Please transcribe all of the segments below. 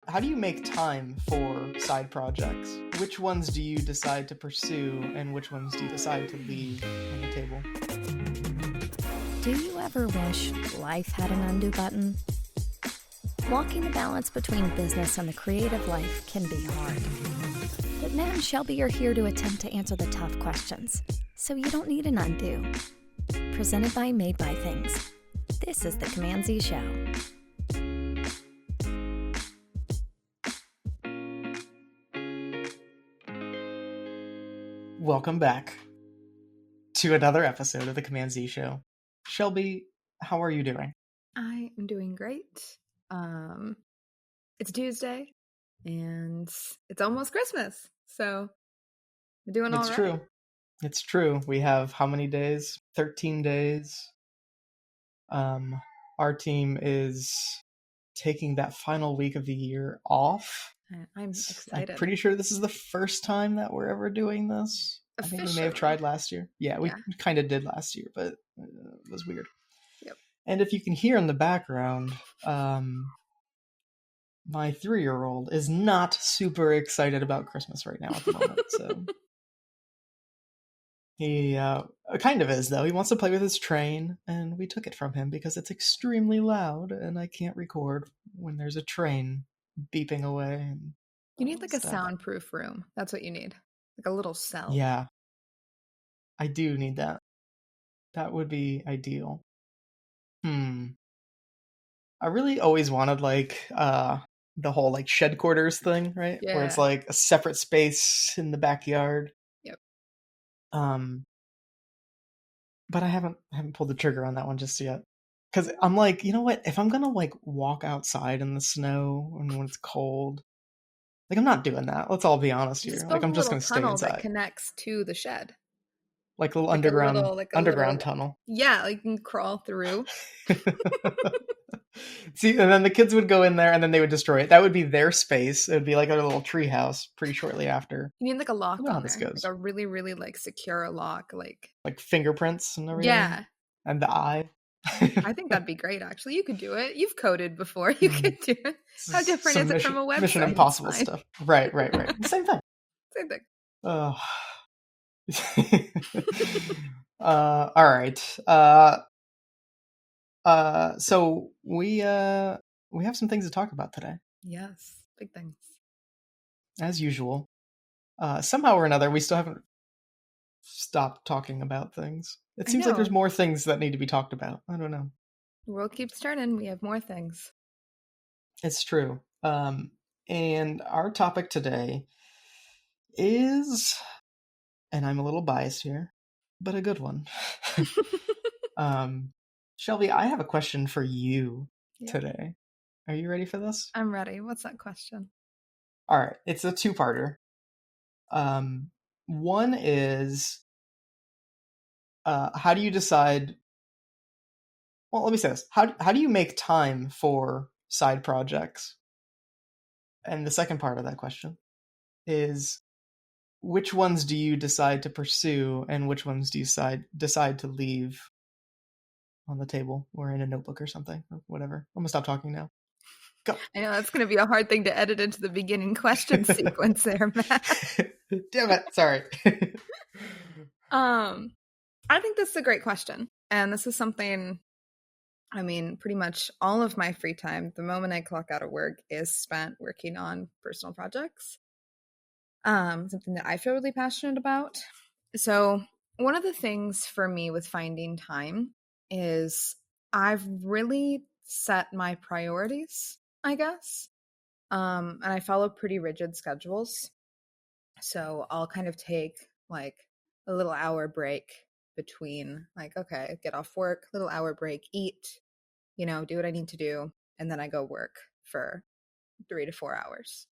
How do you make time for side projects? Which ones do you decide to pursue and which ones do you decide to leave on the table? Do you ever wish life had an undo button? Walking the balance between business and the creative life can be hard. But Matt and Shelby are here to attempt to answer the tough questions, so you don't need an undo. Presented by Made by Things. This is the CMD-Z Show. Welcome back to another episode of the CMD-Z Show. Shelby, how are you doing? I am doing great. It's Tuesday and it's almost Christmas, so we're doing all right. It's true. It's true. We have how many days? 13 days. Our team is taking that final week of the year off. I'm excited. I'm pretty sure this is the first time that we're ever doing this. Officially. I think we may have tried last year. Yeah, we kind of did last year, but it was weird. Yep. And if you can hear in the background, my 3-year-old is not super excited about Christmas right now at the moment. So he kind of is, though. He wants to play with his train, and we took it from him because it's extremely loud, and I can't record when there's a train beeping away. And you need like a stuff. soundproof room. That's what you need. Like a little cell. Yeah. I do need that. That would be ideal. I really always wanted like the whole like shed quarters thing, right? Yeah. Where it's like a separate space in the backyard. Yep. But I haven't pulled the trigger on that one just yet. Because I'm like, you know what? If I'm gonna like walk outside in the snow and when it's cold, like I'm not doing that. Let's all be honest here. Like I'm just gonna stay inside. That connects to the shed. Like a little like underground tunnel. Yeah, like you can crawl through. See, and then the kids would go in there and then they would destroy it. That would be their space. It would be like a little tree house pretty shortly after. You need like a lock on how this there. goes. Like a really, really like secure lock. Like fingerprints and everything. Yeah. And the eye. I think that'd be great, actually. You could do it. You've coded before. You could do it. How different is it from a website? Mission Impossible stuff. Right. Same thing. Same thing. Oh. All right. So we have some things to talk about today. Yes, big things. As usual. Somehow or another, we still haven't stopped talking about things. It seems like there's more things that need to be talked about. I don't know. The world keeps turning. We have more things. It's true. And our topic today is, and I'm a little biased here, but a good one. Shelby, I have a question for you today. Are you ready for this? I'm ready. What's that question? All right. It's a two-parter. One is, how do you decide... Well, let me say this. How do you make time for side projects? And the second part of that question is, which ones do you decide to pursue and which ones do you decide to leave on the table or in a notebook or something or whatever? I'm gonna stop talking now. Go. I know that's going to be a hard thing to edit into the beginning question sequence there, Matt. Damn it. Sorry. I think this is a great question. And this is something, I mean, pretty much all of my free time, the moment I clock out of work, is spent working on personal projects. Something that I feel really passionate about. So one of the things for me with finding time is I've really set my priorities, I guess. And I follow pretty rigid schedules. So I'll kind of take like a little hour break between like, okay, get off work, little hour break, eat, do what I need to do. And then I go work for 3 to 4 hours.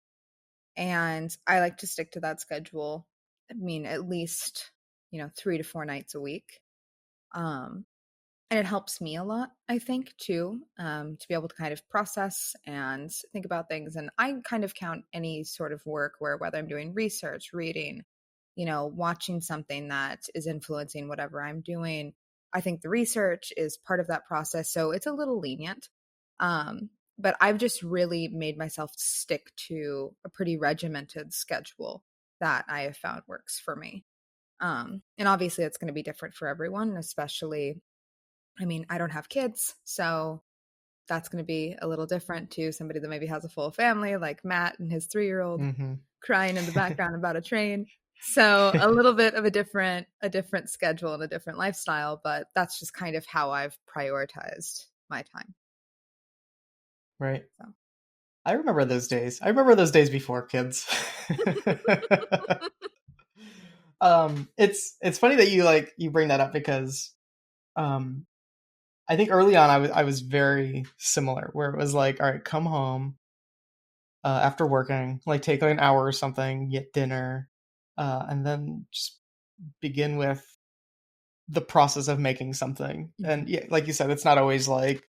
And I like to stick to that schedule. I mean, at least, 3 to 4 nights a week. And it helps me a lot, I think, too, to be able to kind of process and think about things. And I kind of count any sort of work where, whether I'm doing research, reading, watching something that is influencing whatever I'm doing, I think the research is part of that process. So it's a little lenient. But I've just really made myself stick to a pretty regimented schedule that I have found works for me. And obviously it's going to be different for everyone, especially, I mean, I don't have kids, so that's going to be a little different to somebody that maybe has a full family, like Matt and his 3-year-old Mm-hmm. crying in the background about a train. So a little bit of a different schedule and a different lifestyle, but that's just kind of how I've prioritized my time. Right. So. I remember those days. I remember those days before kids. It's funny that you bring that up because I think early on I was very similar, where it was like, all right, come home after working, like take like an hour or something, get dinner, and then just begin with the process of making something. Mm-hmm. And yeah, like you said, it's not always like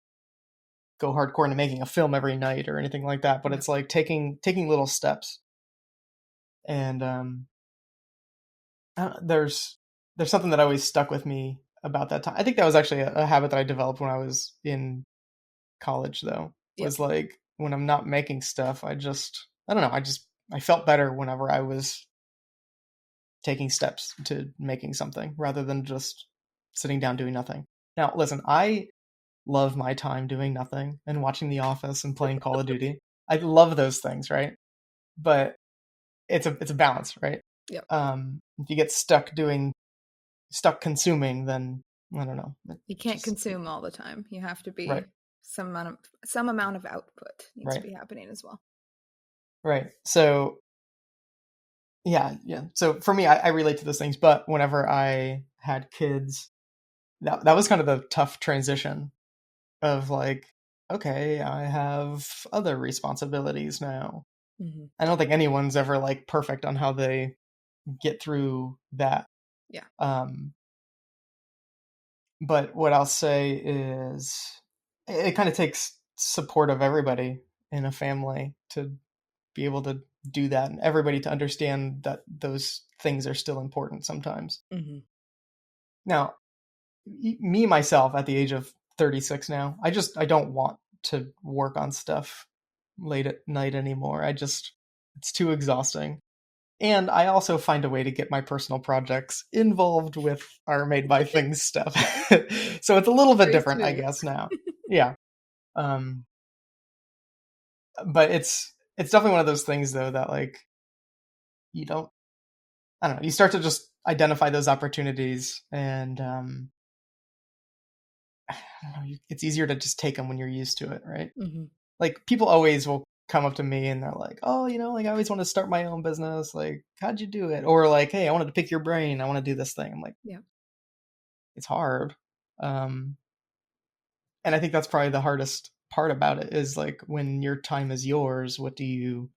go hardcore into making a film every night or anything like that, but it's like taking little steps. And there's something that always stuck with me about that time. I think that was actually a habit that I developed when I was in college, though. Was like when I'm not making stuff, I don't know, I felt better whenever I was taking steps to making something rather than just sitting down doing nothing. Now, listen, I love my time doing nothing and watching The Office and playing Call of Duty. I love those things, right? But it's a balance, right? Yep. If you get stuck consuming, then I don't know. You can't consume all the time. You have to be right. some amount of output needs to be happening as well. Right. So yeah. So for me, I relate to those things, but whenever I had kids, that was kind of the tough transition of like, okay, I have other responsibilities now. Mm-hmm. I don't think anyone's ever like perfect on how they get through that. Yeah. But what I'll say is it kind of takes support of everybody in a family to be able to do that, and everybody to understand that those things are still important sometimes. Mm-hmm. Now, me, myself, at the age of 36 now, I don't want to work on stuff late at night anymore. It's too exhausting. And I also find a way to get my personal projects involved with our Made by Things stuff. So it's a little bit different, I guess, now. Yeah. But it's definitely one of those things, though, that like I don't know, you start to just identify those opportunities, and I don't know, it's easier to just take them when you're used to it, right? Mm-hmm. Like people always will come up to me and they're like, oh, like I always want to start my own business. Like, how'd you do it? Or like, hey, I wanted to pick your brain. I want to do this thing. I'm like, yeah, it's hard. And I think that's probably the hardest part about it is like when your time is yours,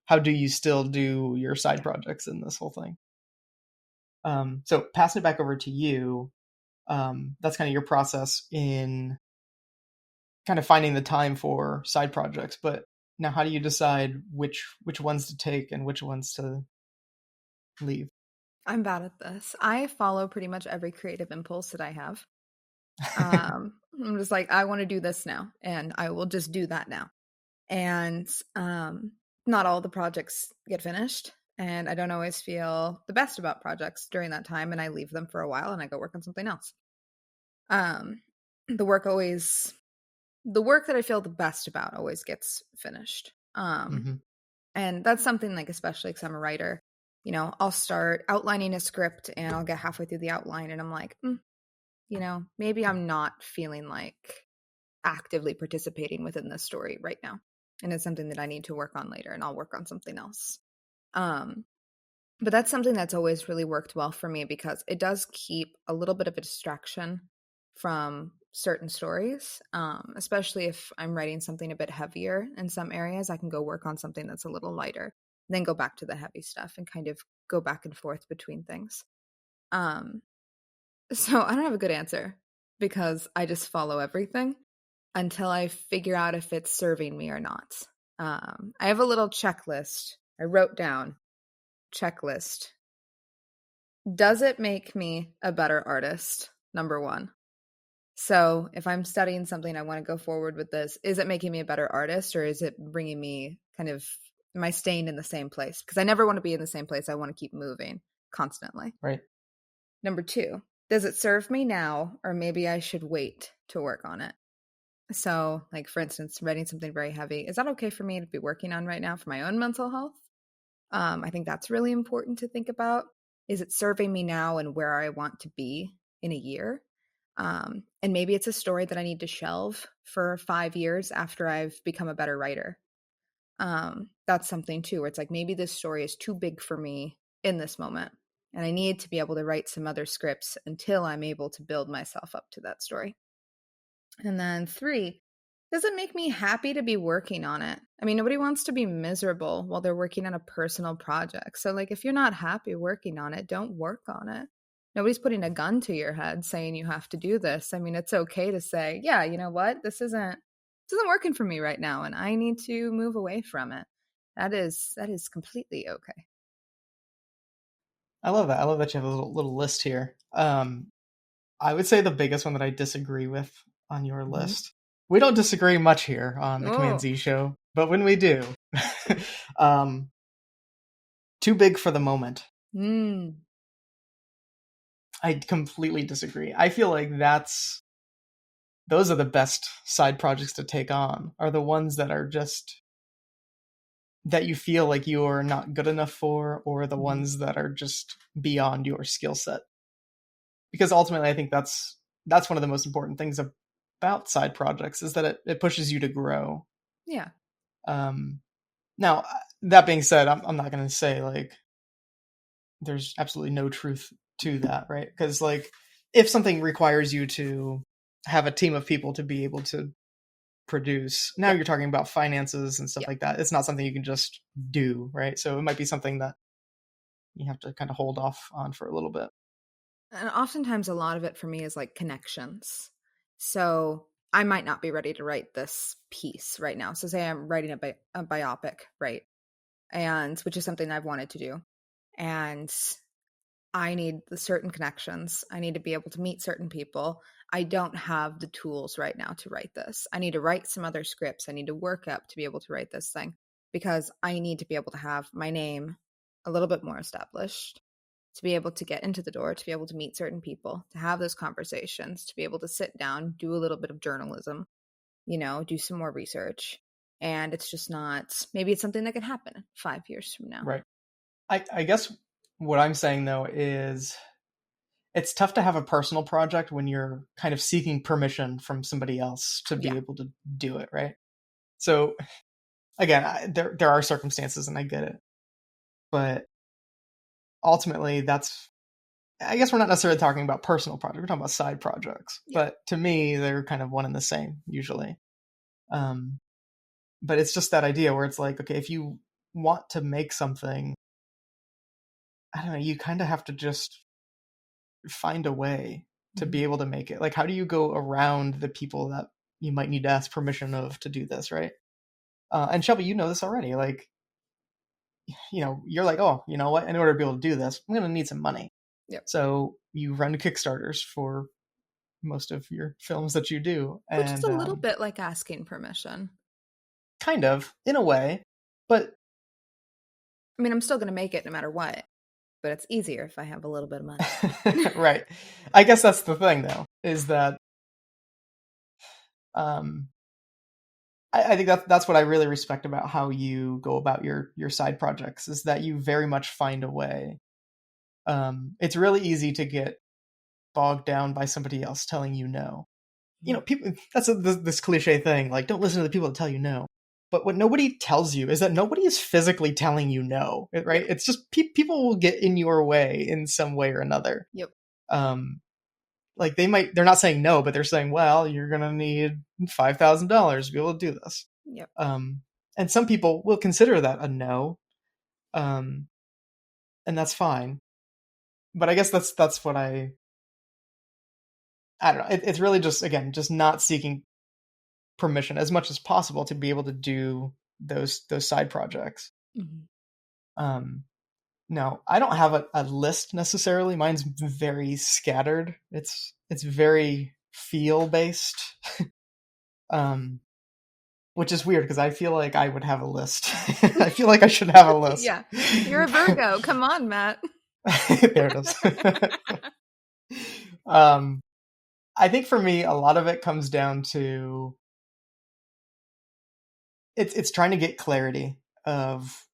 how do you still do your side projects in this whole thing? So passing it back over to you, that's kind of your process in kind of finding the time for side projects. But now how do you decide which ones to take and which ones to leave? I'm bad at this. I follow pretty much every creative impulse that I have. I'm just like, I want to do this now, and I will just do that now. And not all the projects get finished, and I don't always feel the best about projects during that time, and I leave them for a while and I go work on something else. The work that I feel the best about always gets finished. Mm-hmm. And that's something like, especially because I'm a writer, I'll start outlining a script and I'll get halfway through the outline and I'm like, maybe I'm not feeling like actively participating within this story right now. And it's something that I need to work on later, and I'll work on something else. But that's something that's always really worked well for me because it does keep a little bit of a distraction from certain stories, especially if I'm writing something a bit heavier in some areas. I can go work on something that's a little lighter, then go back to the heavy stuff and kind of go back and forth between things. So I don't have a good answer because I just follow everything until I figure out if it's serving me or not. I have a little checklist. I wrote down checklist. Does it make me a better artist? Number one. So if I'm studying something, I want to go forward with this. Is it making me a better artist, or is it bringing me am I staying in the same place? Because I never want to be in the same place. I want to keep moving constantly. Right. Number 2, does it serve me now, or maybe I should wait to work on it? So, like, for instance, writing something very heavy, is that okay for me to be working on right now for my own mental health? I think that's really important to think about. Is it serving me now and where I want to be in a year? And maybe it's a story that I need to shelve for 5 years after I've become a better writer. That's something too, where it's like, maybe this story is too big for me in this moment, and I need to be able to write some other scripts until I'm able to build myself up to that story. And then 3, does it make me happy to be working on it? I mean, nobody wants to be miserable while they're working on a personal project. So, like, if you're not happy working on it, don't work on it. Nobody's putting a gun to your head saying you have to do this. I mean, it's okay to say, yeah, you know what? This isn't working for me right now, and I need to move away from it. That is completely okay. I love that. I love that you have a little list here. I would say the biggest one that I disagree with on your list. We don't disagree much here on the CMD-Z Show, but when we do, too big for the moment. I completely disagree. I feel like those are the best side projects to take on, are the ones that are just that you feel like you're not good enough for, or the ones that are just beyond your skill set. Because ultimately, I think that's one of the most important things about side projects, is that it pushes you to grow. Yeah. Now, that being said, I'm not going to say like there's absolutely no truth to that, right? Because like if something requires you to have a team of people to be able to produce, now you're talking about finances and stuff like that. It's not something you can just do, right? So it might be something that you have to kind of hold off on for a little bit. And oftentimes a lot of it for me is like connections. So I might not be ready to write this piece right now. So say I'm writing a biopic, right? And which is something I've wanted to do. And I need the certain connections. I need to be able to meet certain people. I don't have the tools right now to write this. I need to write some other scripts. I need to work up to be able to write this thing, because I need to be able to have my name a little bit more established, to be able to get into the door, to be able to meet certain people, to have those conversations, to be able to sit down, do a little bit of journalism, do some more research. And it's just not, maybe it's something that can happen 5 years from now. Right. I guess what I'm saying though is it's tough to have a personal project when you're kind of seeking permission from somebody else to be able to do it, right? So again, there are circumstances and I get it. But ultimately I guess we're not necessarily talking about personal projects, we're talking about side projects. But to me, they're kind of one and the same usually. But it's just that idea where it's like, okay, if you want to make something, I don't know, you kind of have to just find a way to be able to make it. Like, how do you go around the people that you might need to ask permission of to do this, right? And Shelby, you know this already. Like, you're like, oh, you know what? In order to be able to do this, I'm going to need some money. Yep. So you run Kickstarters for most of your films that you do. Which is a little bit like asking permission. Kind of, in a way. But I mean, I'm still going to make it no matter what. But it's easier if I have a little bit of money. Right. I guess that's the thing, though, is that I think that's what I really respect about how you go about your side projects, is that you very much find a way. It's really easy to get bogged down by somebody else telling you no. People, that's this cliche thing, like, don't listen to the people that tell you no. But what nobody tells you is that nobody is physically telling you no, right? It's just people will get in your way in some way or another. Yep. Like they're not saying no, but they're saying, well, you're going to need $5,000 to be able to do this. Yep. And some people will consider that a no. And that's fine. But I guess that's what I don't know. It's really just, again, just not seeking permission as much as possible to be able to do those side projects. No, I don't have a list necessarily. Mine's very scattered. It's very feel based. Which is weird because I feel like I would have a list. I feel like I should have a list. Yeah. You're a Virgo. Come on, Matt. There it is. I think for me, a lot of it comes down to it's trying to get clarity of,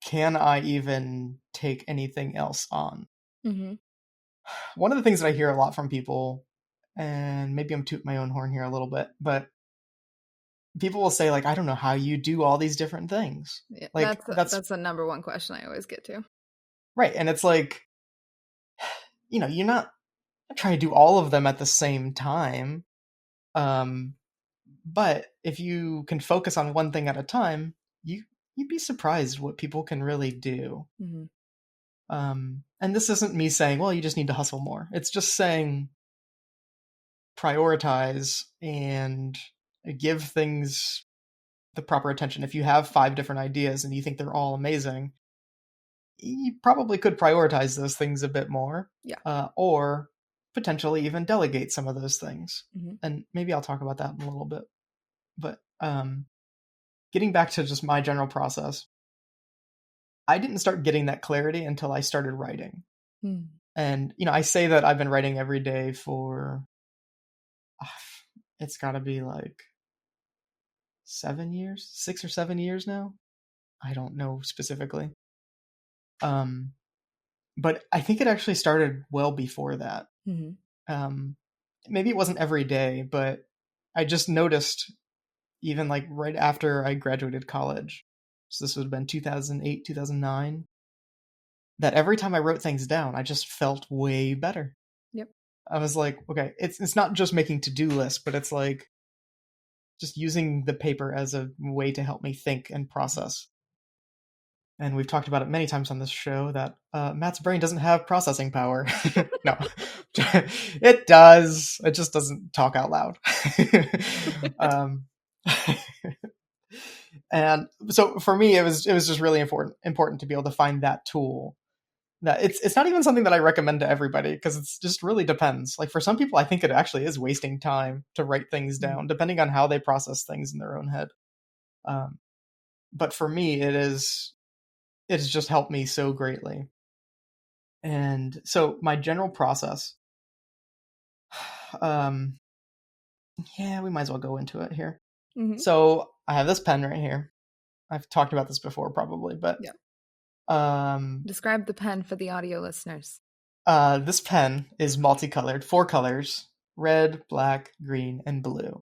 can I even take anything else on? Mm-hmm. One of the things that I hear a lot from people, and maybe I'm tooting my own horn here a little bit, but people will say, like, I don't know how you do all these different things. Yeah, Like that's the number one question I always get to. Right. And it's like, you're not trying to do all of them at the same time. But if you can focus on one thing at a time, you'd be surprised what people can really do. Mm-hmm. And this isn't me saying, well, you just need to hustle more. It's just saying prioritize and give things the proper attention. If you have 5 different ideas and you think they're all amazing, you probably could prioritize those things a bit more. Yeah. Or potentially even delegate some of those things. Mm-hmm. And maybe I'll talk about that in a little bit. But getting back to just my general process, I didn't start getting that clarity until I started writing. Mm. And, I say that I've been writing every day for, it's got to be like 7 years, 6 or 7 years now. I don't know specifically. But I think it actually started well before that. Mm-hmm. Maybe it wasn't every day, but I just noticed, even like right after I graduated college, so this would have been 2008, 2009, that every time I wrote things down, I just felt way better. Yep. I was like, okay, it's not just making to-do lists, but it's like just using the paper as a way to help me think and process. And we've talked about it many times on this show that Matt's brain doesn't have processing power. No, it does. It just doesn't talk out loud. And so for me, it was just really important to be able to find that tool. That it's not even something that I recommend to everybody, because it's just really depends. Like for some people, I think it actually is wasting time to write things down, depending on how they process things in their own head. But for me, it's just helped me so greatly. And so my general process, yeah, we might as well go into it here. Mm-hmm. So I have this pen right here. I've talked about this before probably, but describe the pen for the audio listeners. This pen is multicolored, 4 colors: red, black, green, and blue.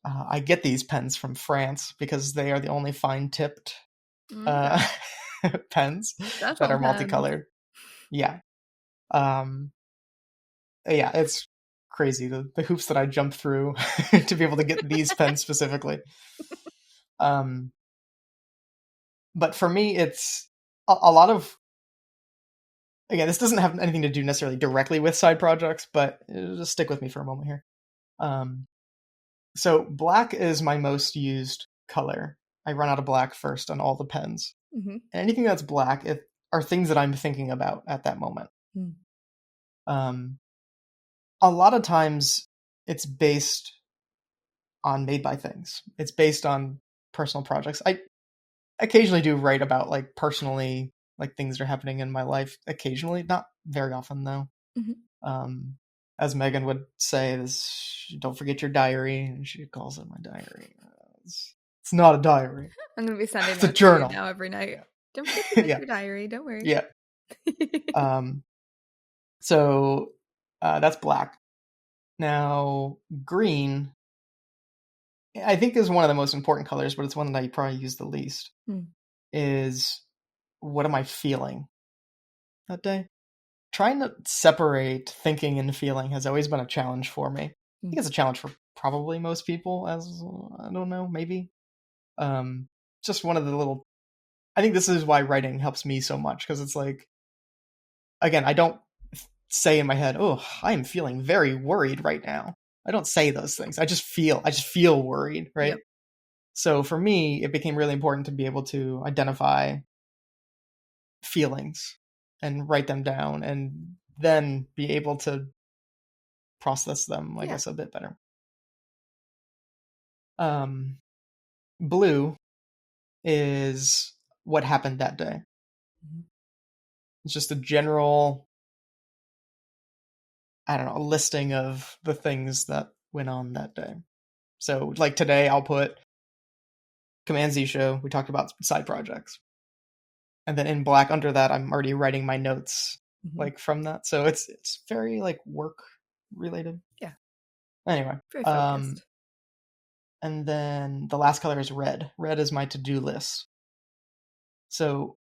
I get these pens from France because they are the only fine-tipped pens that are multicolored. Yeah. Yeah, it's crazy the hoops that I jump through to be able to get these pens specifically. But for me, it's a lot of, again, this doesn't have anything to do necessarily directly with side projects, but just stick with me for a moment here. So black is my most used color. I run out of black first on all the pens. Mm-hmm. And anything that's black are things that I'm thinking about at that moment. A lot of times it's based on made by things. It's based on personal projects. I occasionally do write about like personally, like things that are happening in my life occasionally, not very often though. Mm-hmm. As Megan would say, this, don't forget your diary, and she calls it my diary. It's not a diary. I'm gonna be sending it's a journal now every night. Yeah. Don't forget your diary. Don't worry. Yeah. So that's black. Now green, I think, is one of the most important colors, but it's one that I probably use the least. Is, what am I feeling that day? Trying to separate thinking and feeling has always been a challenge for me. I think it's a challenge for probably most people, as I don't know, maybe. Just one of the little, I think this is why writing helps me so much, because it's like, again, I don't say in my head, oh, I am feeling very worried right now. I don't say those things. I just feel worried, right? Yep. So for me, it became really important to be able to identify feelings and write them down, and then be able to process them, I Yeah. guess, a bit better. Blue is what happened that day. It's just a general, I don't know, a listing of the things that went on that day. So like today I'll put CMD-Z Show. We talked about side projects. And then in black under that, I'm already writing my notes like from that. So it's very like work related. Yeah. Anyway. Very focused. And then the last color is red. Red is my to-do list. So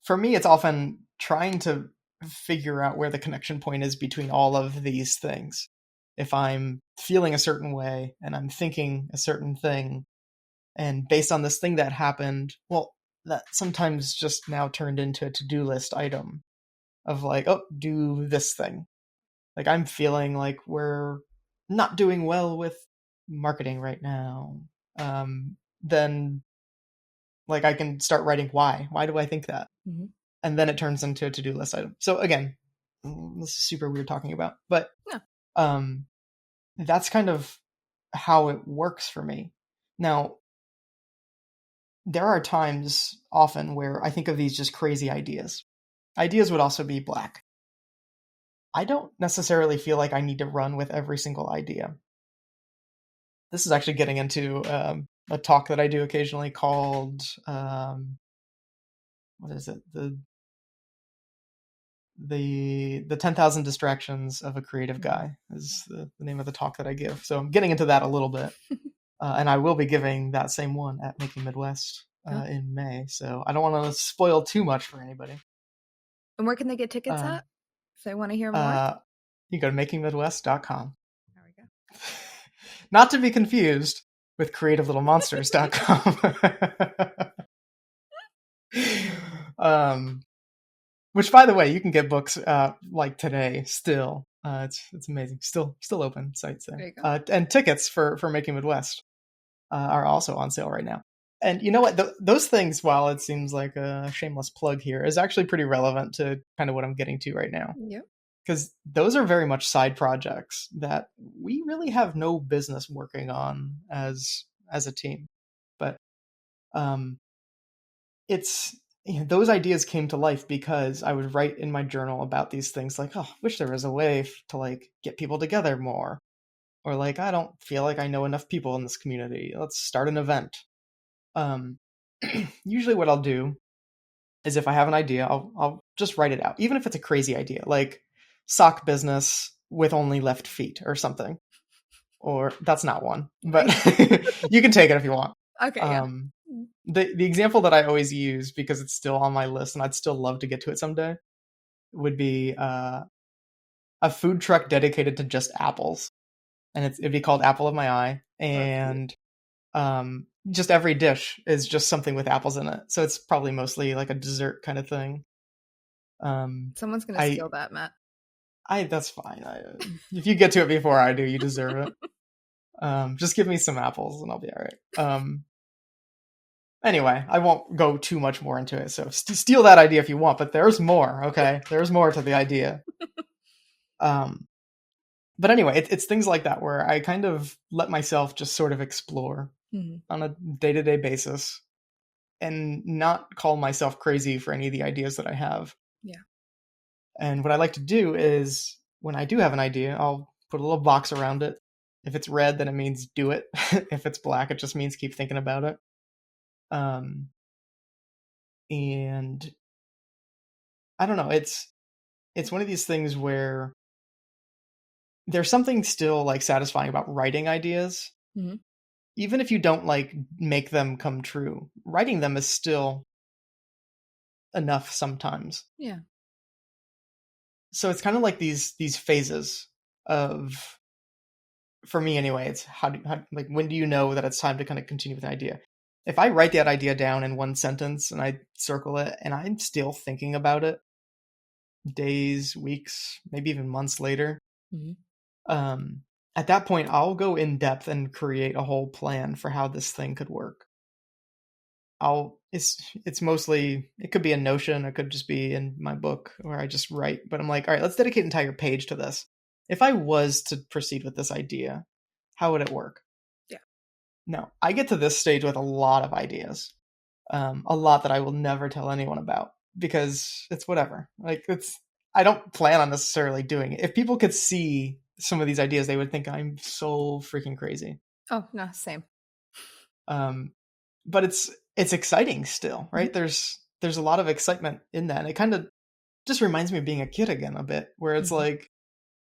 for me, it's often trying to figure out where the connection point is between all of these things. If I'm feeling a certain way and I'm thinking a certain thing, and based on this thing that happened, well, that sometimes just now turned into a to-do list item of like, oh, do this thing. Like I'm feeling like we're not doing well with marketing right now. Then like I can start writing why. Why do I think that? And then it turns into a to-do list item. So again, this is super weird talking about, but that's kind of how it works for me. Now, there are times often where I think of these just crazy ideas. Ideas would also be black. I don't necessarily feel like I need to run with every single idea. This is actually getting into a talk that I do occasionally called, what is it? The 10,000 Distractions of a Creative Guy is the name of the talk that I give. So I'm getting into that a little bit. And I will be giving that same one at Making Midwest in May. So I don't want to spoil too much for anybody. And where can they get tickets at if they want to hear more? You go to makingmidwest.com. There we go. Not to be confused with creativelittle-monsters.com. Which, by the way, you can get books like today still. It's amazing. Still open sites there. There you go. And tickets for Making Midwest are also on sale right now. And you know what? Those things, while it seems like a shameless plug here, is actually pretty relevant to kind of what I'm getting to right now. Yep. Because those are very much side projects that we really have no business working on as a team. But it's those ideas came to life because I would write in my journal about these things like, oh, wish there was a way to like get people together more. Or like, I don't feel like I know enough people in this community. Let's start an event. Usually what I'll do is if I have an idea, I'll just write it out. Even if it's a crazy idea, like sock business with only left feet or something. Or that's not one, but you can take it if you want. Okay. Yeah. The example that I always use, because it's still on my list and I'd still love to get to it someday, would be a food truck dedicated to just apples. And it'd be called Apple of My Eye. And just every dish is just something with apples in it. So it's probably mostly like a dessert kind of thing. Someone's going to steal that, Matt. That's fine. If you get to it before I do, you deserve it. Just give me some apples and I'll be all right. Anyway, I won't go too much more into it. So steal that idea if you want, but there's more. Okay. There's more to the idea. But anyway, it's things like that where I kind of let myself just sort of explore on a day-to-day basis and not call myself crazy for any of the ideas that I have. Yeah. And what I like to do is when I do have an idea, I'll put a little box around it. If it's red, then it means do it. If it's black, it just means keep thinking about it. And I don't know, it's one of these things where there's something still like satisfying about writing ideas. Even if you don't like make them come true, writing them is still enough sometimes. Yeah. So it's kind of like these phases of, for me anyway, it's how like when do you know that it's time to kind of continue with an idea? If I write that idea down in one sentence and I circle it and I'm still thinking about it days, weeks, maybe even months later, at that point I'll go in depth and create a whole plan for how this thing could work. It's mostly, it could be a Notion, it could just be in my book where I just write, but I'm like, all right, let's dedicate an entire page to this. if I was to proceed with this idea, how would it work? Yeah. No, I get to this stage with a lot of ideas, a lot that I will never tell anyone about because it's whatever. Like I don't plan on necessarily doing it. If people could see some of these ideas, they would think I'm so freaking crazy. Oh, no, same. But it's exciting still, right? Mm-hmm. There's a lot of excitement in that. And it kind of just reminds me of being a kid again a bit, where it's like,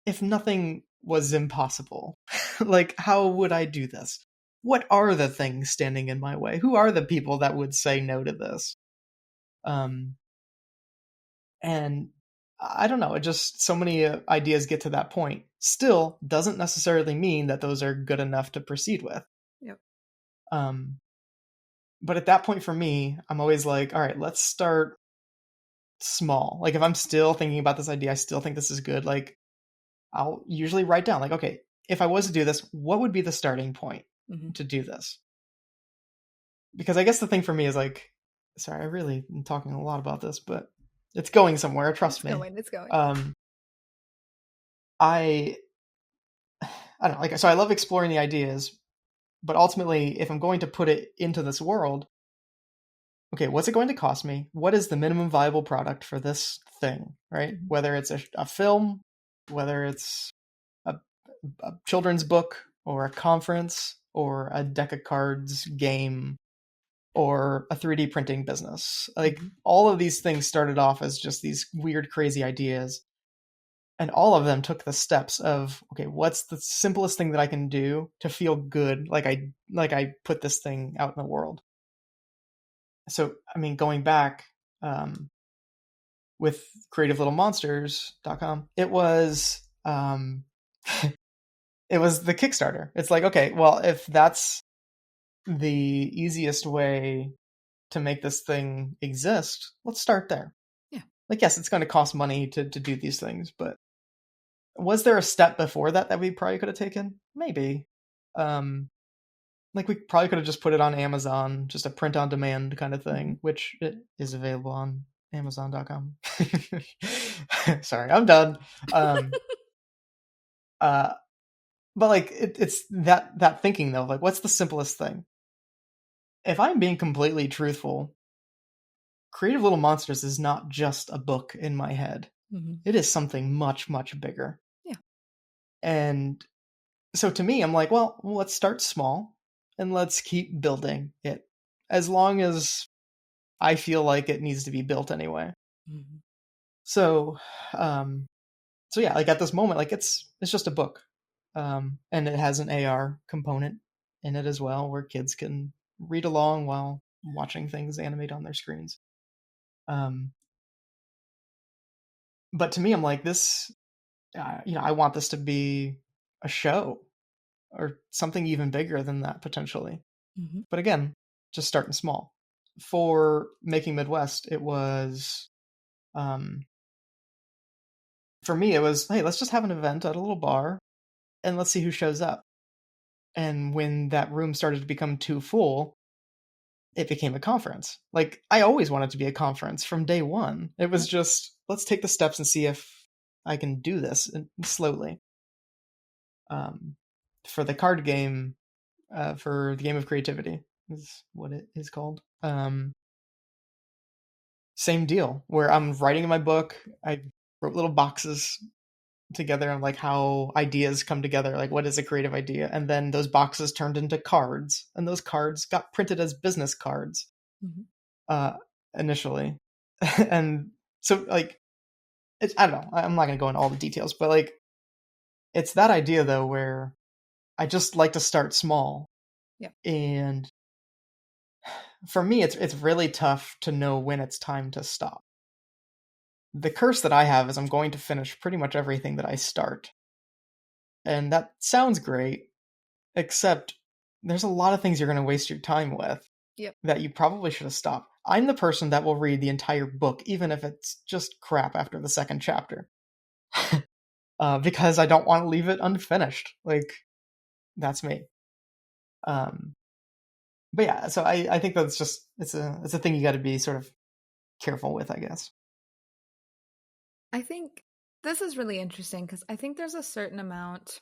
if nothing was impossible, like, how would I do this? What are the things standing in my way? Who are the people that would say no to this? And I don't know, it just, so many ideas get to that point. Still doesn't necessarily mean that those are good enough to proceed with. Yep. But at that point for me, I'm always like, all right, let's start small. Like if I'm still thinking about this idea, I still think this is good, like I'll usually write down like, okay, if I was to do this, what would be the starting point to do this? Because I guess the thing for me is like, sorry, I really am talking a lot about this, but it's going somewhere, trust me. It's going. I don't know, like, so I love exploring the ideas, but ultimately if I'm going to put it into this world, okay, what's it going to cost me? What is the minimum viable product for this thing, right? Whether it's a film, whether it's a children's book or a conference or a deck of cards game or a 3D printing business. Like all of these things started off as just these weird, crazy ideas. And all of them took the steps of, okay, what's the simplest thing that I can do to feel good? Like I put this thing out in the world. So, I mean, going back with creativelittlemonsters.com, it was it was the Kickstarter. It's like, okay, well, if that's the easiest way to make this thing exist, let's start there. Yeah. Like, yes, it's going to cost money to do these things, but was there a step before that we probably could have taken? Maybe. Like we probably could have just put it on Amazon, just a print on demand kind of thing, which it is available on Amazon.com. Sorry, I'm done. But like it's that thinking though, like what's the simplest thing? If I'm being completely truthful, Creative Little Monsters is not just a book in my head. It is something much, much bigger. Yeah. And so to me, I'm like, well, let's start small and let's keep building it as long as I feel like it needs to be built anyway. So yeah, like at this moment, like it's just a book. And it has an AR component in it as well, where kids can read along while watching things animate on their screens. But to me, I'm like, this, I want this to be a show or something even bigger than that potentially. But again, just starting small. For Making Midwest, it was, for me, it was, hey, let's just have an event at a little bar and let's see who shows up. And when that room started to become too full, it became a conference. Like, I always wanted to be a conference from day one. It was just, let's take the steps and see if I can do this slowly. For the card game, for the Game of Creativity is what it is called. Same deal, where I'm writing in my book. I wrote little boxes together on like how ideas come together, like what is a creative idea, and then those boxes turned into cards, and those cards got printed as business cards initially. And so like it's, I don't know, I'm not gonna go into all the details, but like it's that idea though where I just like to start small. Yeah. And for me it's really tough to know when it's time to stop. The curse that I have is I'm going to finish pretty much everything that I start. And that sounds great, except there's a lot of things you're going to waste your time with that you probably should have stopped. I'm the person that will read the entire book, even if it's just crap after the second chapter. Because I don't want to leave it unfinished. Like, that's me. But yeah, so I think that's just, it's a thing you got to be sort of careful with, I guess. I think This is really interesting because I think there's a certain amount.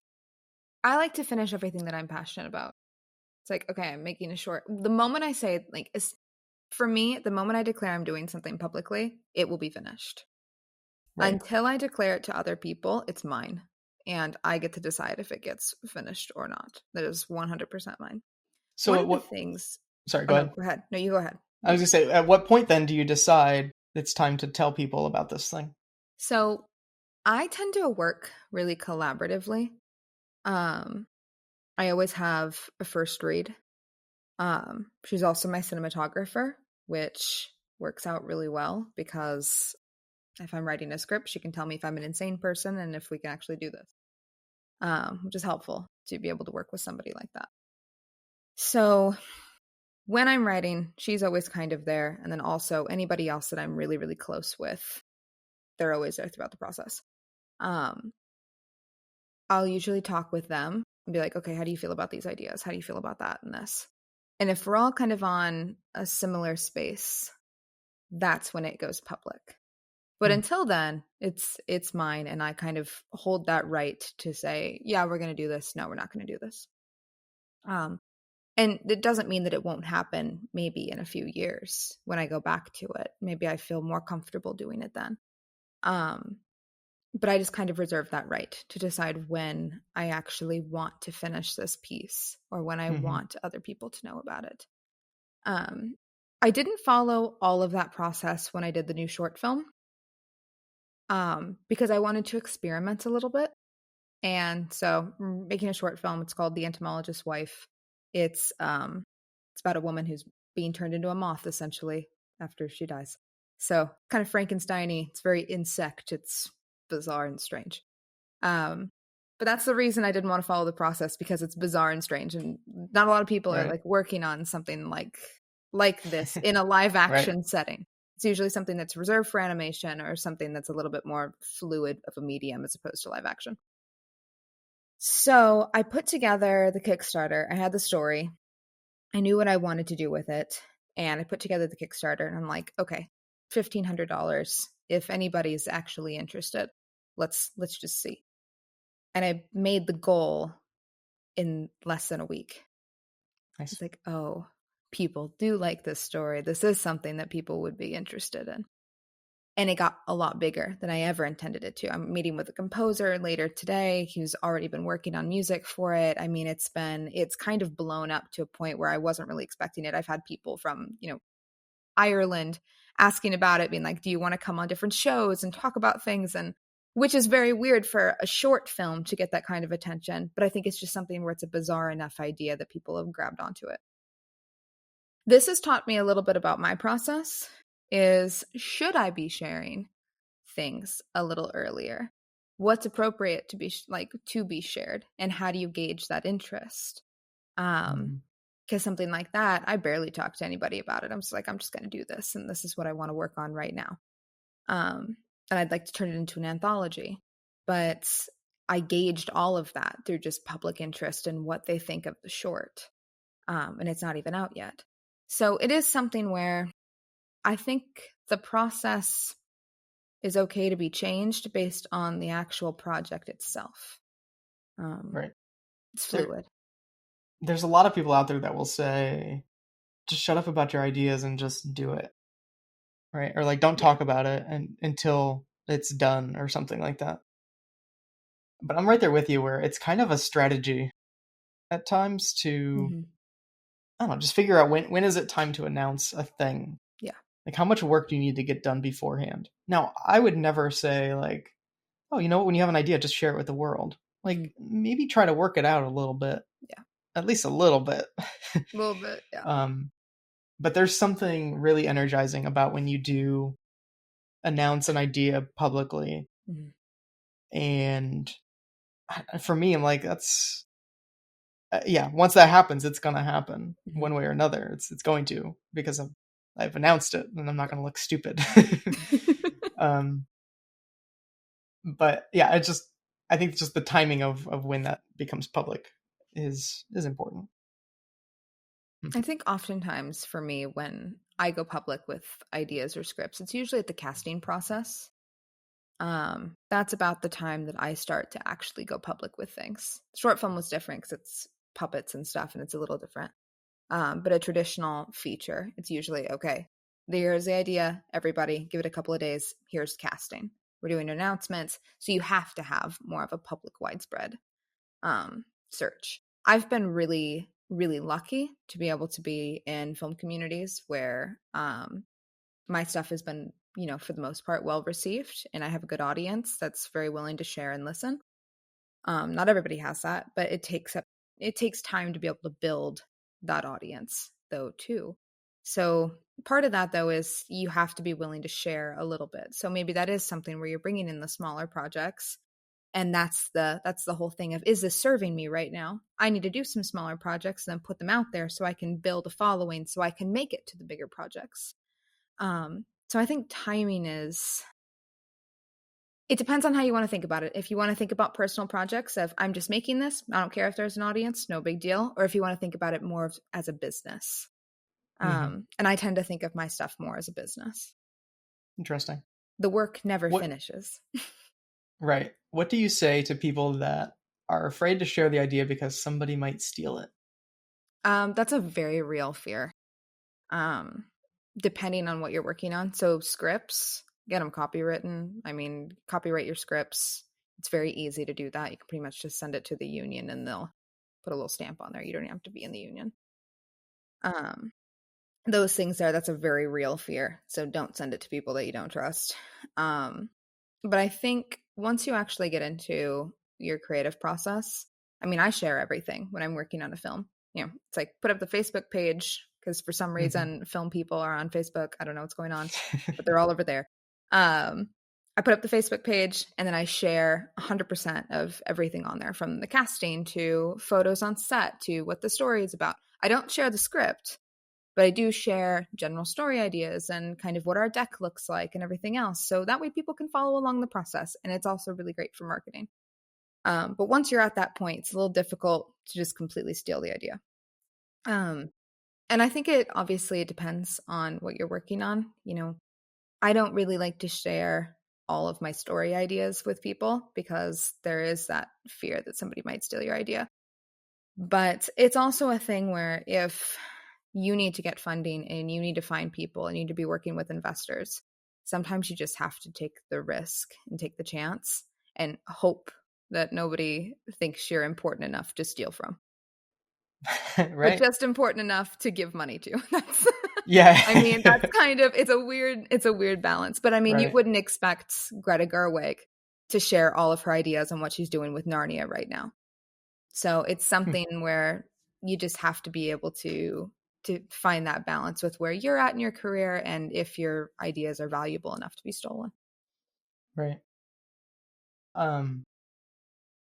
I like to finish everything that I'm passionate about. It's like, okay, I'm making a short. The moment I say, like, for me, the moment I declare I'm doing something publicly, it will be finished. Right. Until I declare it to other people, it's mine. And I get to decide if it gets finished or not. That is 100% mine. So One at of the what? things. Sorry, Oh, go no, ahead. go ahead. No, you go ahead. I was gonna say, at what point then do you decide it's time to tell people about this thing? So I tend to work really collaboratively. I always have a first read. She's also my cinematographer, which works out really well because if I'm writing a script, she can tell me if I'm an insane person and if we can actually do this, which is helpful to be able to work with somebody like that. So when I'm writing, she's always kind of there. And then also anybody else that I'm really, really close with, they're always there throughout the process. I'll usually talk with them and be like, okay, how do you feel about these ideas? How do you feel about that and this? And if we're all kind of on a similar space, that's when it goes public. But until then, it's mine, and I kind of hold that right to say, yeah, we're going to do this. No, we're not going to do this. And it doesn't mean that it won't happen maybe in a few years when I go back to it. Maybe I feel more comfortable doing it then. But I just kind of reserve that right to decide when I actually want to finish this piece or when I want other people to know about it. I didn't follow all of that process when I did the new short film because I wanted to experiment a little bit. And so making a short film, it's called The Entomologist's Wife. It's about a woman who's being turned into a moth essentially after she dies. So kind of Frankenstein-y. It's very insect. It's bizarre and strange. But that's the reason I didn't want to follow the process, because it's bizarre and strange, and not a lot of people are like working on something like this in a live action setting. It's usually something that's reserved for animation or something that's a little bit more fluid of a medium as opposed to live action. So I put together the Kickstarter. I had the story. I knew what I wanted to do with it. And I put together the Kickstarter, and I'm like, okay, $1,500. If anybody's actually interested, let's just see. And I made the goal in less than a week. Nice. It's like, oh, people do like this story. This is something that people would be interested in. And it got a lot bigger than I ever intended it to. I'm meeting with a composer later today who's already been working on music for it. I mean, it's kind of blown up to a point where I wasn't really expecting it. I've had people from, Ireland asking about it, being like, do you want to come on different shows and talk about things? And which is very weird for a short film to get that kind of attention. But I think it's just something where it's a bizarre enough idea that people have grabbed onto it. This has taught me a little bit about my process. Is should I be sharing things a little earlier? What's appropriate to be to be shared, and how do you gauge that interest? Because something like that, I barely talk to anybody about it. I'm just like, I'm just going to do this, and this is what I want to work on right now. And I'd like to turn it into an anthology, but I gauged all of that through just public interest and what they think of the short, and it's not even out yet. So it is something where I think the process is okay to be changed based on the actual project itself. Right. It's fluid. There's a lot of people out there that will say, just shut up about your ideas and just do it. Right. Or like, don't talk about it until it's done or something like that. But I'm right there with you where it's kind of a strategy at times to, I don't know, just figure out when is it time to announce a thing. Yeah. Like, how much work do you need to get done beforehand? Now, I would never say like, oh, you know what, when you have an idea, just share it with the world. Like, maybe try to work it out a little bit. Yeah. At least a little bit. A little bit, yeah. But there's something really energizing about when you do announce an idea publicly. And for me, I'm like, that's, once that happens, it's going to happen one way or another. It's going to, because I've announced it, and I'm not going to look stupid. But yeah, I think just the timing of when that becomes public is important. I think oftentimes for me, when I go public with ideas or scripts, it's usually at the casting process. That's about the time that I start to actually go public with things. Short film was different because it's puppets and stuff and it's a little different. But a traditional feature, it's usually, okay, here's the idea, everybody, give it a couple of days, here's casting. We're doing announcements. So you have to have more of a public widespread search. I've been really, really lucky to be able to be in film communities where my stuff has been, for the most part, well received, and I have a good audience that's very willing to share and listen. Not everybody has that, but it takes time to be able to build that audience, though, too. So part of that, though, is you have to be willing to share a little bit. So maybe that is something where you're bringing in the smaller projects, and that's the whole thing of, is this serving me right now? I need to do some smaller projects and then put them out there so I can build a following, so I can make it to the bigger projects. So I think timing it depends on how you want to think about it. If you want to think about personal projects of, I'm just making this, I don't care if there's an audience, no big deal. Or if you want to think about it more as a business. And I tend to think of my stuff more as a business. Interesting. The work never finishes. Right. What do you say to people that are afraid to share the idea because somebody might steal it? That's a very real fear. Depending on what you're working on. So scripts, get them copywritten. I mean, copyright your scripts. It's very easy to do that. You can pretty much just send it to the union and they'll put a little stamp on there. You don't have to be in the union. Those things that's a very real fear. So don't send it to people that you don't trust. But I think once you actually get into your creative process, I mean, I share everything when I'm working on a film. It's like, put up the Facebook page, because for some reason film people are on Facebook. I don't know what's going on, but they're all over there. I put up the Facebook page and then I share 100% of everything on there, from the casting to photos on set to what the story is about. I don't share the script, but I do share general story ideas and kind of what our deck looks like and everything else. So that way people can follow along the process. And it's also really great for marketing. But once you're at that point, it's a little difficult to just completely steal the idea. And I think it depends on what you're working on. I don't really like to share all of my story ideas with people because there is that fear that somebody might steal your idea. But it's also a thing where if you need to get funding and you need to find people and you need to be working with investors, sometimes you just have to take the risk and take the chance and hope that nobody thinks you're important enough to steal from. Right. But just important enough to give money to. Yeah. I mean, that's kind of, it's a weird balance. But I mean, Right. You wouldn't expect Greta Gerwig to share all of her ideas on what she's doing with Narnia right now. So it's something where you just have to be able to find that balance with where you're at in your career and if your ideas are valuable enough to be stolen. Right.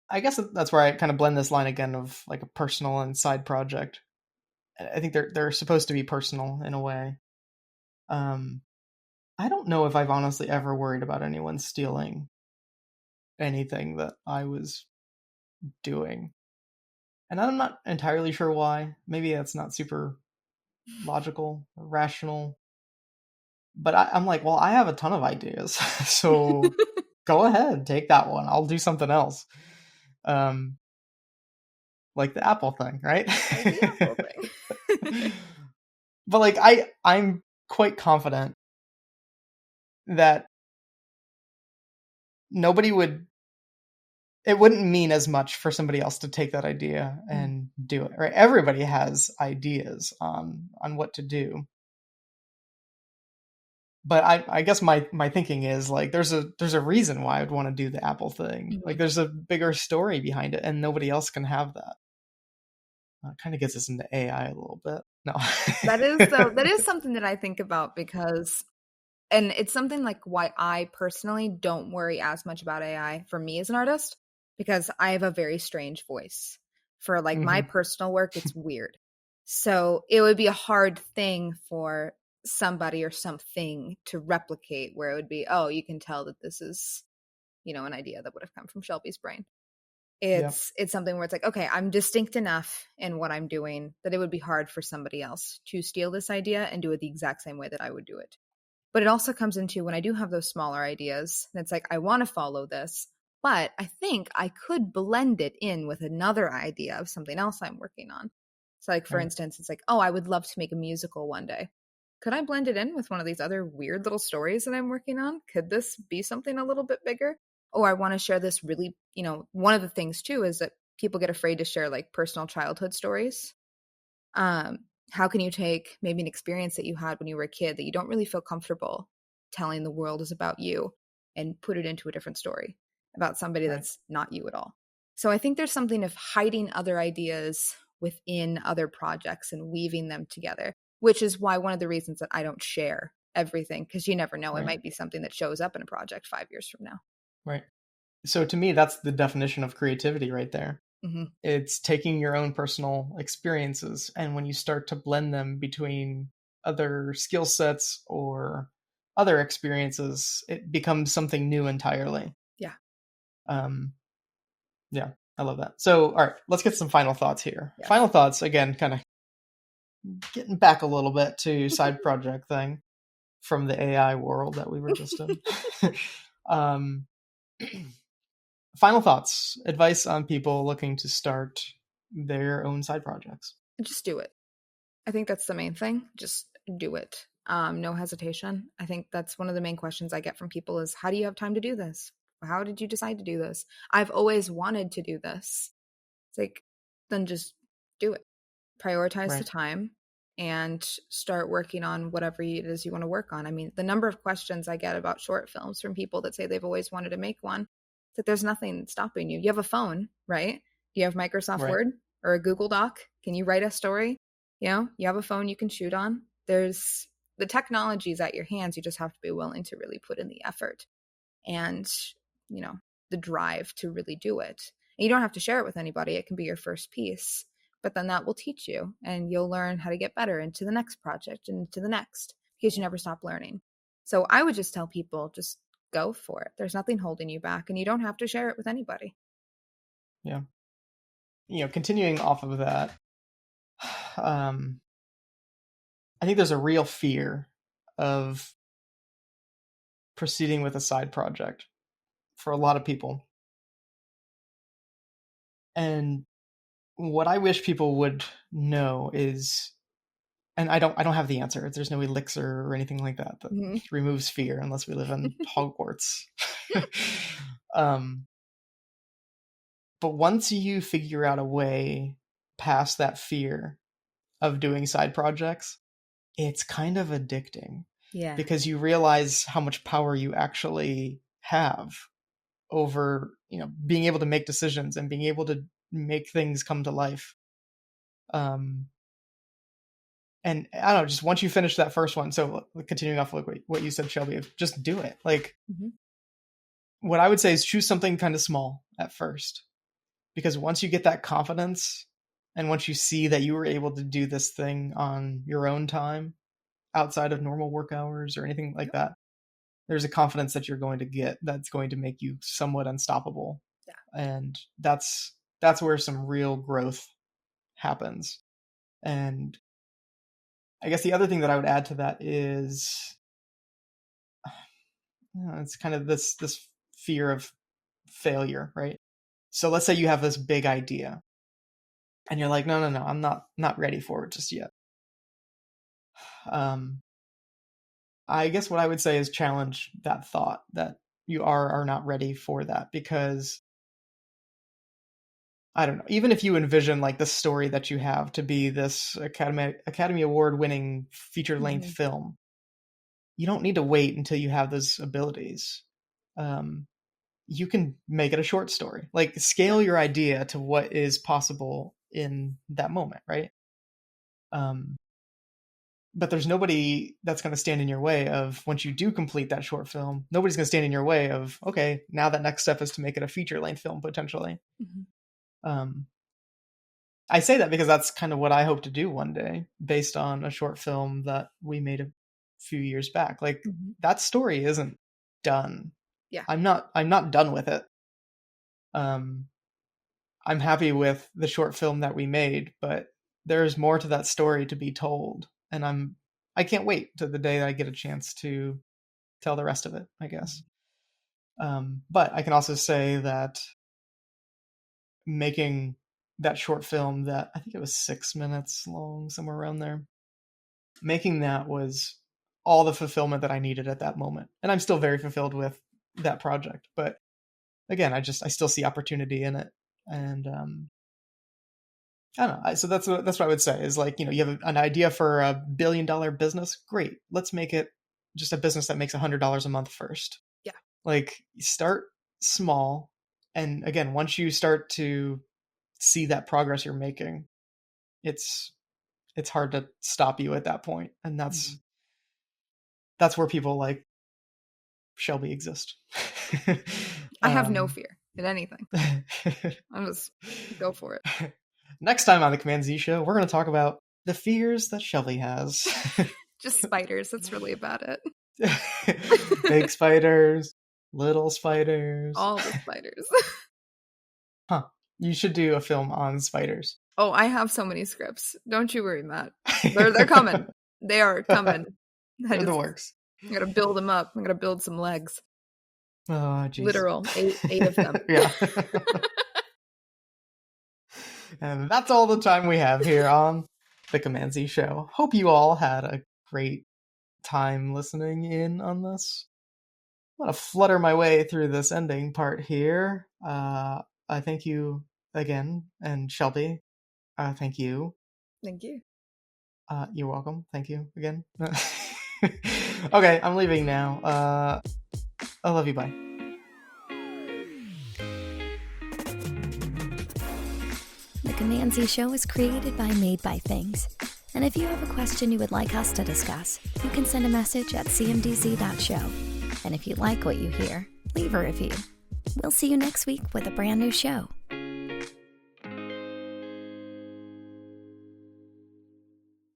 I guess that's where I kind of blend this line again of like a personal and side project. I think they're supposed to be personal in a way. I don't know if I've honestly ever worried about anyone stealing anything that I was doing. And I'm not entirely sure why. Maybe that's not super logical or rational. But I'm like, well, I have a ton of ideas. So go ahead, take that one. I'll do something else. Like the Apple thing, right? The Apple thing. But like I'm quite confident that it wouldn't mean as much for somebody else to take that idea and do it, right? Everybody has ideas on what to do. But I guess my thinking is like there's a reason why I would want to do the Apple thing. Like there's a bigger story behind it and nobody else can have that. It kind of gets us into AI a little bit. No. That is something that I think about because, and it's something like why I personally don't worry as much about AI for me as an artist, because I have a very strange voice. For like my personal work, it's weird. So it would be a hard thing for somebody or something to replicate where it would be, oh, you can tell that this is, an idea that would have come from Shelby's brain. It's something where it's like, okay, I'm distinct enough in what I'm doing that it would be hard for somebody else to steal this idea and do it the exact same way that I would do it. But it also comes into when I do have those smaller ideas, and it's like, I want to follow this, but I think I could blend it in with another idea of something else I'm working on. So like, for instance, it's like, oh, I would love to make a musical one day. Could I blend it in with one of these other weird little stories that I'm working on? Could this be something a little bit bigger? Or I want to share this really, one of the things too is that people get afraid to share like personal childhood stories. How can you take maybe an experience that you had when you were a kid that you don't really feel comfortable telling the world is about you and put it into a different story about somebody that's not you at all? So I think there's something of hiding other ideas within other projects and weaving them together, which is why one of the reasons that I don't share everything, because you never know, it might be something that shows up in a project 5 years from now. Right. So to me, that's the definition of creativity right there. Mm-hmm. It's taking your own personal experiences, and when you start to blend them between other skill sets or other experiences, it becomes something new entirely. Yeah. Yeah, I love that. So, all right, let's get some final thoughts here. Yeah. Final thoughts, again, kind of getting back a little bit to side project thing from the AI world that we were just in. Final thoughts, advice on people looking to start their own side projects. Just do it. I think that's the main thing. Just do it. No hesitation. I think that's one of the main questions I get from people is, how do you have time to do this? How did you decide to do this? I've always wanted to do this. It's like, then just do it. Prioritize the time and start working on whatever it is you want to work on. I mean, the number of questions I get about short films from people that say they've always wanted to make one, that there's nothing stopping you. You have a phone, right? Do you have Microsoft Word or a Google Doc? Can you write a story? You have a phone you can shoot on. There's the technology's at your hands. You just have to be willing to really put in the effort and, the drive to really do it. And you don't have to share it with anybody. It can be your first piece, but then that will teach you and you'll learn how to get better into the next project and to the next, because you never stop learning. So I would just tell people, just go for it. There's nothing holding you back, and you don't have to share it with anybody. Yeah. Continuing off of that, I think there's a real fear of proceeding with a side project for a lot of people. And what I wish people would know is, and I don't have the answer. There's no elixir or anything like that removes fear, unless we live in Hogwarts. But once you figure out a way past that fear of doing side projects, it's kind of addicting. Yeah. Because you realize how much power you actually have over, being able to make decisions and being able to make things come to life. And I don't know, just once you finish that first one, so continuing off like what you said, Shelby, just do it. Like, what I would say is choose something kind of small at first, because once you get that confidence and once you see that you were able to do this thing on your own time outside of normal work hours or anything like that, there's a confidence that you're going to get that's going to make you somewhat unstoppable. Yeah. And that's where some real growth happens. And I guess the other thing that I would add to that is, it's kind of this fear of failure, right? So let's say you have this big idea and you're like, no, I'm not ready for it just yet. I guess what I would say is challenge that thought that you are not ready for that, because I don't know, even if you envision like the story that you have to be this Academy Award winning feature length film, you don't need to wait until you have those abilities. You can make it a short story, like scale your idea to what is possible in that moment. Right. But there's nobody that's going to stand in your way of, once you do complete that short film, nobody's going to stand in your way of, okay, now that next step is to make it a feature length film potentially. I say that because that's kind of what I hope to do one day, based on a short film that we made a few years back. Like, that story isn't done. Yeah. I'm not done with it. I'm happy with the short film that we made, but there's more to that story to be told. And I'm I can't wait to the day that I get a chance to tell the rest of it, I guess. But I can also say that making that short film that I think it was 6 minutes long, somewhere around there, making that was all the fulfillment that I needed at that moment. And I'm still very fulfilled with that project. But again, I still see opportunity in it. And I don't know. So that's what I would say is like, you have an idea for a $1 billion business. Great. Let's make it just a business that makes $100 a month first. Yeah. Like, start small. And again, once you start to see that progress you're making, it's hard to stop you at that point. And that's where people like Shelby exist. I have no fear in anything. I'm just go for it. Next time on the CMD-Z Show, we're going to talk about the fears that Shelby has. Just spiders. That's really about it. Big spiders, little spiders. All the spiders. Huh. You should do a film on spiders. Oh, I have so many scripts. Don't you worry, Matt. They're coming. They are coming. They're the works. I gotta build them up. I gotta build some legs. Oh, geez. Literal. Eight of them. Yeah. And that's all the time we have here on the CMD-Z Show. Hope you all had a great time listening in on this. I'm going to flutter my way through this ending part here. I thank you again. And Shelby, thank you. Thank you. You're welcome. Thank you again. Okay, I'm leaving now. I love you. Bye. The CMD-Z Show is created by Made by Things. And if you have a question you would like us to discuss, you can send a message at CMD-Z.show. And if you like what you hear, leave a review. We'll see you next week with a brand new show.